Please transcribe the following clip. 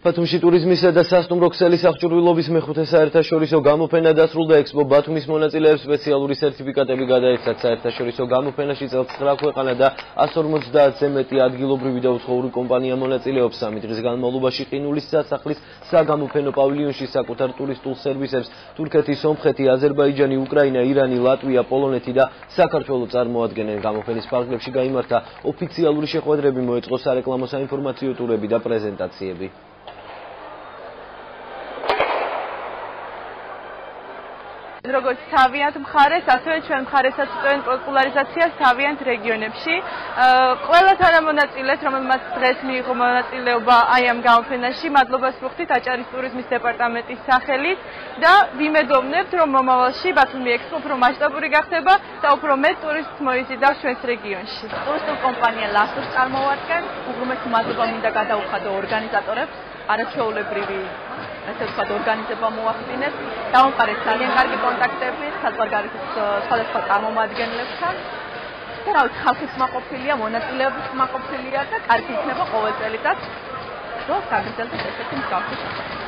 ბათუმში ტურიზმისა და სასტუმრო ქსელის აღჭურვილობის მეხუთე საერთაშორისო გამოფენა დასრულდა. ექსპო ბათუმის მონაწილეებს სპეციალური სერტიფიკატები გადაეცათ. საერთაშორისო გამოფენაში წელს 9 ქვეყანა და 150-ზე მეტი ადგილობრივი და უცხოური კომპანია მონაწილეობს. 3 დღის განმავლობაში ყინულის სასახლის საგამოფენო პავილიონში საკუთარ ტურისტულ სერვისებს თურქეთი, სომხეთი, აზერბაიჯანი, უკრაინა, ირანი, ლატვია, პოლონეთი და საქართველო წარმოადგენენ. გამოფენის ფარგლებში გაიმართა ოფიციალური შეხვედრები, მოეწყო სარეკლამო საინფორმაციო ტურები და პრეზენტაციები. როგორც თავიანთ მხარეს, ასევე ჩვენ მხარესაც ვწევენ პოპულარიზაციას თავიანთ რეგიონებში. ყველა თანამონაწილეს, რომელმაც დღეს მიიღო მონაწილეობა აი ამ გამოფენაში, მადლობას ვუხდით აჭარის ტურიზმის დეპარტამენტის სახელით და ვიმედოვნებთ, რომ მომავალში ბათუმი ექსპო უფრო მასშტაბური გახდება და უფრო მეტ ტურისტს მოიზიდავს ჩვენს რეგიონში. ტურისტულ კომპანია ლასურს წარმოვადგენს. უღრმესი მადლობა მინდა გადაუხადო ორგანიზატორებს, არაჩვეულებრივი ასე ვთქვათ, ორგანიზება მოახდინეს. დავამყარეთ ძალიან კარგი კონტაქტები საზღვარგარეთის სხვადასხვა წარმომადგენლებთან. და რა ვიცი, ხალხის მაყოფილია, მონაწილეობის მაყოფილია და კარგი იქნება ყოველ წელიწად. რომ გაგრძელდეს ესეთი მსგავსი შეხვედრა.